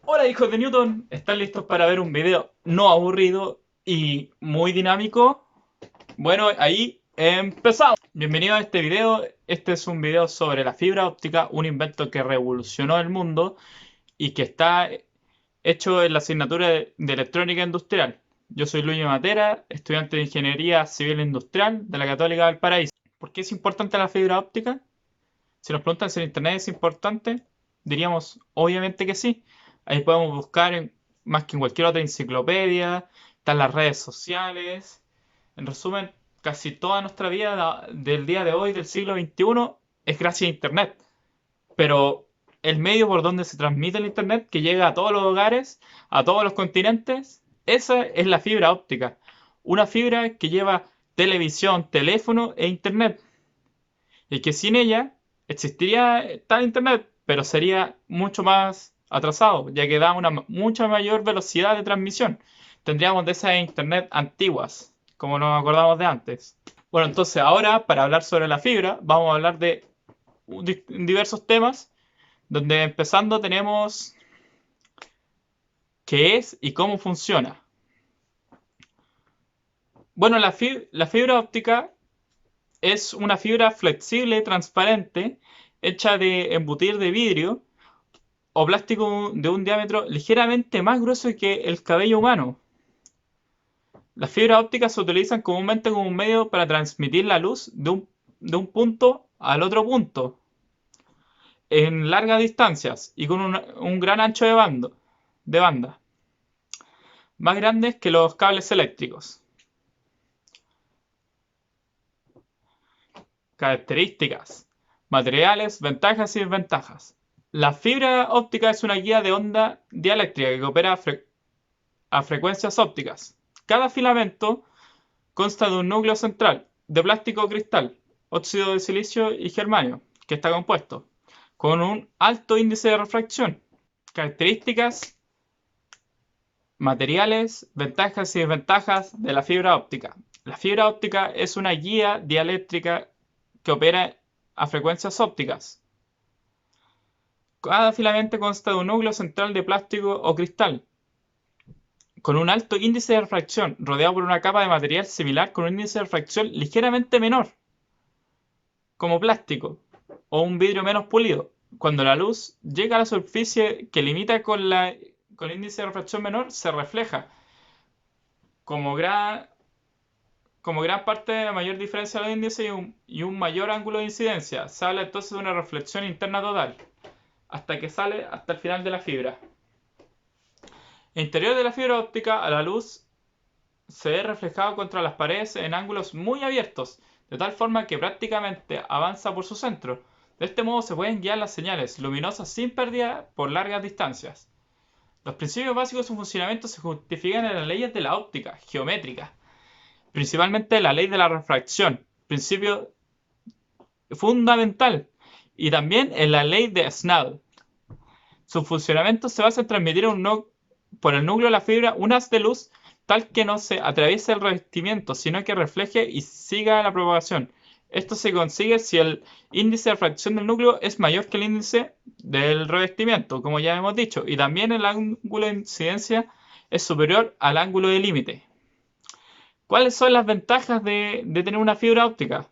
Hola hijos de Newton, ¿están listos para ver un video no aburrido y muy dinámico? Bueno, ahí empezamos. Bienvenido a este video. Este es un video sobre la fibra óptica, un invento que revolucionó el mundo y que está hecho en la asignatura de electrónica industrial. Yo soy Luis Matera, estudiante de Ingeniería Civil Industrial de la Católica del Paraíso. ¿Por qué es importante la fibra óptica? Si nos preguntan si el Internet es importante, diríamos obviamente que sí. Ahí podemos buscar más que en cualquier otra enciclopedia, están las redes sociales. En resumen, casi toda nuestra vida del día de hoy, del siglo XXI, es gracias a Internet. Pero el medio por donde se transmite el Internet, que llega a todos los hogares, a todos los continentes, esa es la fibra óptica. Una fibra que lleva televisión, teléfono e Internet. Y que sin ella existiría tal Internet, pero sería mucho más atrasado, ya que da una mucha mayor velocidad de transmisión. Tendríamos de esas Internet antiguas, como nos acordamos de antes. Bueno, entonces ahora, para hablar sobre la fibra, vamos a hablar de diversos temas, donde empezando tenemos qué es y cómo funciona. Bueno, la fibra óptica es una fibra flexible, transparente, hecha de embutir de vidrio o plástico de un diámetro ligeramente más grueso que el cabello humano. Las fibras ópticas se utilizan comúnmente como un medio para transmitir la luz de un punto al otro punto en largas distancias y con un gran ancho de banda, más grandes que los cables eléctricos. Características, materiales, ventajas y desventajas. La fibra óptica es una guía de onda dieléctrica que opera a frecuencias ópticas. Cada filamento consta de un núcleo central de plástico o cristal, óxido de silicio y germanio, que está compuesto, con un alto índice de refracción. Características, materiales, ventajas y desventajas de la fibra óptica. La fibra óptica es una guía dieléctrica que opera a frecuencias ópticas. Cada filamento consta de un núcleo central de plástico o cristal, con un alto índice de refracción, rodeado por una capa de material similar con un índice de refracción ligeramente menor, como plástico o un vidrio menos pulido. Cuando la luz llega a la superficie que limita con el índice de refracción menor, se refleja como gran, como gran parte de la mayor diferencia de los índices y un mayor ángulo de incidencia. Se habla entonces de una reflexión interna total, hasta que sale hasta el final de la fibra. El interior de la fibra óptica, a la luz se ve reflejado contra las paredes en ángulos muy abiertos, de tal forma que prácticamente avanza por su centro. De este modo se pueden guiar las señales luminosas sin pérdida por largas distancias. Los principios básicos de su funcionamiento se justifican en las leyes de la óptica geométrica, principalmente la ley de la refracción, principio fundamental, y también en la ley de Snell. Su funcionamiento se basa en transmitir por el núcleo de la fibra un haz de luz tal que no se atraviese el revestimiento, sino que refleje y siga la propagación. Esto se consigue si el índice de refracción del núcleo es mayor que el índice del revestimiento, como ya hemos dicho, y también el ángulo de incidencia es superior al ángulo de límite. ¿Cuáles son las ventajas de tener una fibra óptica?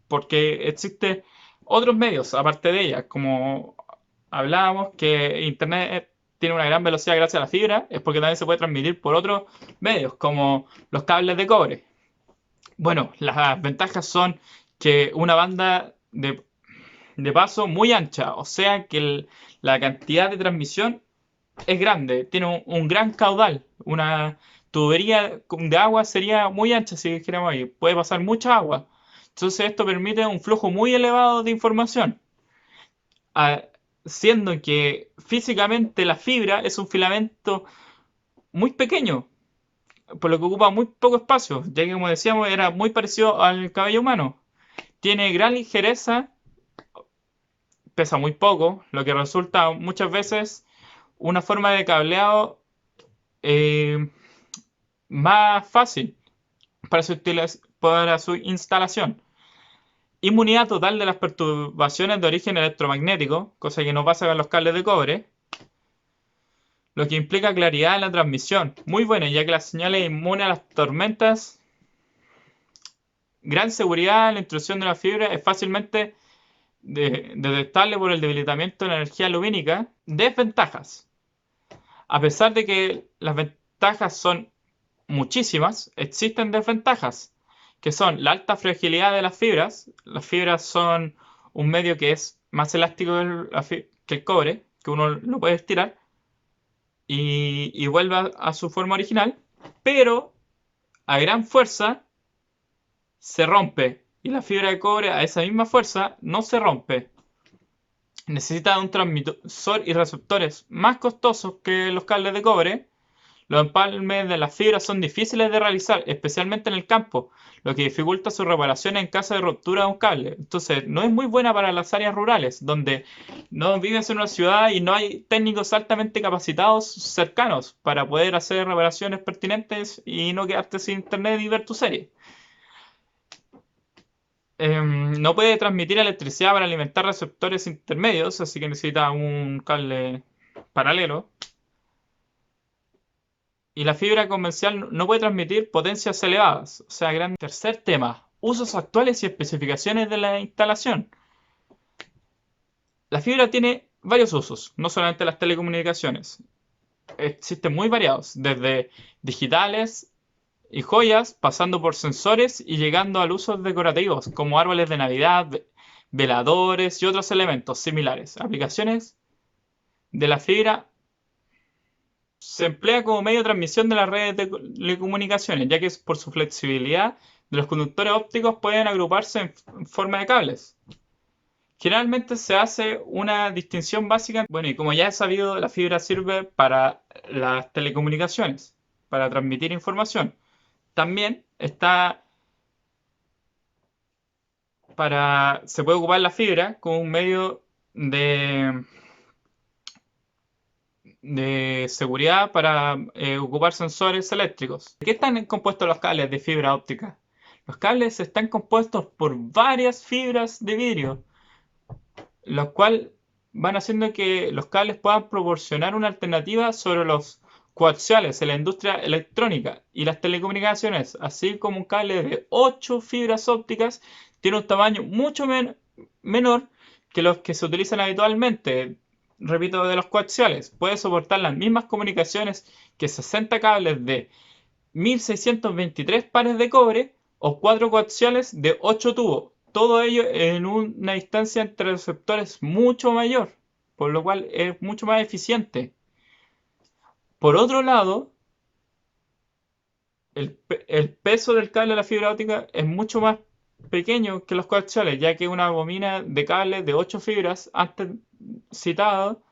Porque existen otros medios aparte de ella, como hablábamos que Internet tiene una gran velocidad gracias a la fibra, es porque también se puede transmitir por otros medios, como los cables de cobre. Bueno, las ventajas son que una banda de paso muy ancha, o sea que la cantidad de transmisión es grande, tiene un gran caudal, una tubería de agua sería muy ancha si dijéramos ahí, puede pasar mucha agua. Entonces esto permite un flujo muy elevado de información, ah, siendo que físicamente la fibra es un filamento muy pequeño, por lo que ocupa muy poco espacio, ya que como decíamos era muy parecido al cabello humano. Tiene gran ligereza, pesa muy poco, lo que resulta muchas veces una forma de cableado eh, más fácil para su instalación. Inmunidad total de las perturbaciones de origen electromagnético, cosa que no pasa con los cables de cobre. lo que implica claridad en la transmisión. Muy buena, ya que la señal es inmune a las tormentas. Gran seguridad en la intrusión de la fibra, es fácilmente detectable por el debilitamiento de la energía lumínica. Desventajas. A pesar de que las ventajas son muchísimas, existen desventajas, que son la alta fragilidad de las fibras. Las fibras son un medio que es más elástico que el cobre, que uno lo puede estirar y vuelve a su forma original, pero a gran fuerza se rompe y la fibra de cobre a esa misma fuerza no se rompe. Necesita un transmisor y receptores más costosos que los cables de cobre. Los empalmes de las fibras son difíciles de realizar, especialmente en el campo, lo que dificulta su reparación en caso de ruptura de un cable. Entonces, no es muy buena para las áreas rurales, donde no vives en una ciudad y no hay técnicos altamente capacitados cercanos para poder hacer reparaciones pertinentes y no quedarte sin internet y ver tu serie. No puede transmitir electricidad para alimentar receptores intermedios, así que necesita un cable paralelo. Y la fibra convencional no puede transmitir potencias elevadas. O sea, gran. Tercer tema, usos actuales y especificaciones de la instalación. La fibra tiene varios usos, no solamente las telecomunicaciones. Existen muy variados, desde digitales y joyas, pasando por sensores y llegando a usos decorativos, como árboles de Navidad, veladores y otros elementos similares. Aplicaciones de la fibra: se emplea como medio de transmisión de las redes de telecomunicaciones, ya que por su flexibilidad, los conductores ópticos pueden agruparse en forma de cables. Generalmente se hace una distinción básica. Bueno, y como ya he sabido, la fibra sirve para las telecomunicaciones, para transmitir información. También se puede ocupar la fibra como un medio de seguridad para ocupar sensores eléctricos. ¿De qué están compuestos los cables de fibra óptica? Los cables están compuestos por varias fibras de vidrio, lo cual van haciendo que los cables puedan proporcionar una alternativa sobre los coaxiales en la industria electrónica y las telecomunicaciones, así como un cable de 8 fibras ópticas tiene un tamaño mucho menor que los que se utilizan habitualmente. Repito, de los coaxiales, puede soportar las mismas comunicaciones que 60 cables de 1623 pares de cobre o 4 coaxiales de 8 tubos. Todo ello en una distancia entre receptores mucho mayor, por lo cual es mucho más eficiente. Por otro lado, el peso del cable de la fibra óptica es mucho más pequeño que los coaxiales, ya que una bobina de cable de 8 fibras, antes citado,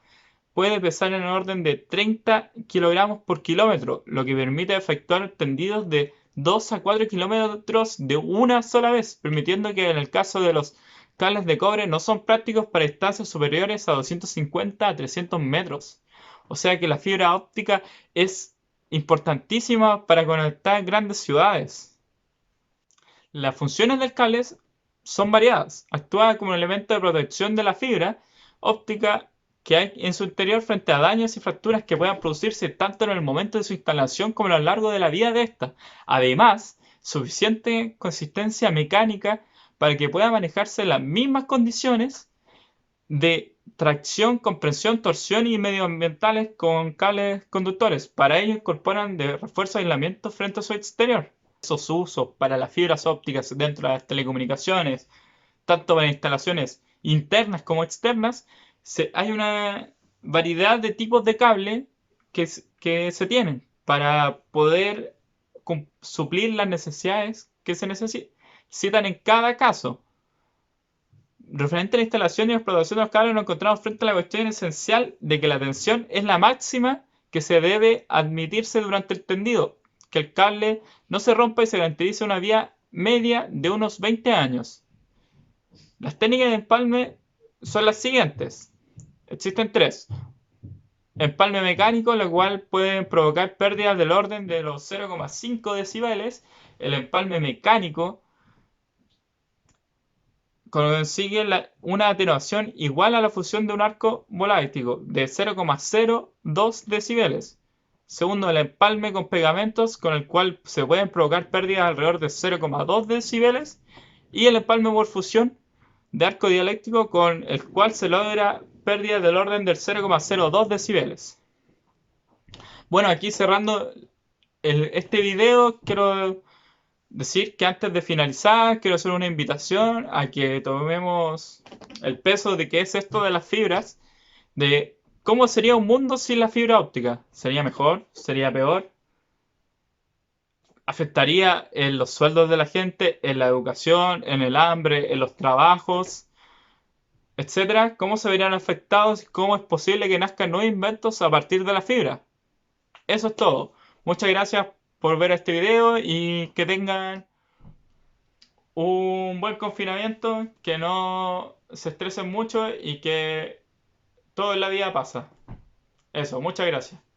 puede pesar en el orden de 30 kilogramos por kilómetro, lo que permite efectuar tendidos de 2 a 4 kilómetros de una sola vez, permitiendo que en el caso de los cables de cobre no son prácticos para distancias superiores a 250 a 300 metros. O sea que la fibra óptica es importantísima para conectar grandes ciudades. Las funciones del cable son variadas. Actúa como un elemento de protección de la fibra óptica que hay en su interior frente a daños y fracturas que puedan producirse tanto en el momento de su instalación como a lo largo de la vida de esta. Además, suficiente consistencia mecánica para que pueda manejarse en las mismas condiciones de tracción, compresión, torsión y medioambientales con cables conductores. Para ello incorporan de refuerzo de aislamiento frente a su exterior. Esos usos para las fibras ópticas dentro de las telecomunicaciones, tanto para instalaciones internas como externas, hay una variedad de tipos de cable que se tienen para poder suplir las necesidades que se necesitan en cada caso. Referente a la instalación y explotación de los cables, nos encontramos frente a la cuestión esencial de que la tensión es la máxima que se debe admitirse durante el tendido, que el cable no se rompa y se garantice una vía media de unos 20 años. Las técnicas de empalme son las siguientes. Existen tres. Empalme mecánico, lo cual puede provocar pérdidas del orden de los 0,5 decibeles. El empalme mecánico consigue una atenuación igual a la fusión de un arco volático de 0,02 decibeles. Segundo, el empalme con pegamentos con el cual se pueden provocar pérdidas alrededor de 0,2 decibeles. Y el empalme por fusión de arco dialéctico con el cual se logra pérdidas del orden del 0,02 decibeles. Bueno, aquí cerrando este video, quiero decir que antes de finalizar, quiero hacer una invitación a que tomemos el peso de qué es esto de las fibras, de cómo sería un mundo sin la fibra óptica. ¿Sería mejor? ¿Sería peor? ¿Afectaría en los sueldos de la gente, en la educación, en el hambre, en los trabajos, etcétera? ¿Cómo se verían afectados y cómo es posible que nazcan nuevos inventos a partir de la fibra? Eso es todo. Muchas gracias por ver este video y que tengan un buen confinamiento, que no se estresen mucho y que todo en la vida pasa. Eso, muchas gracias.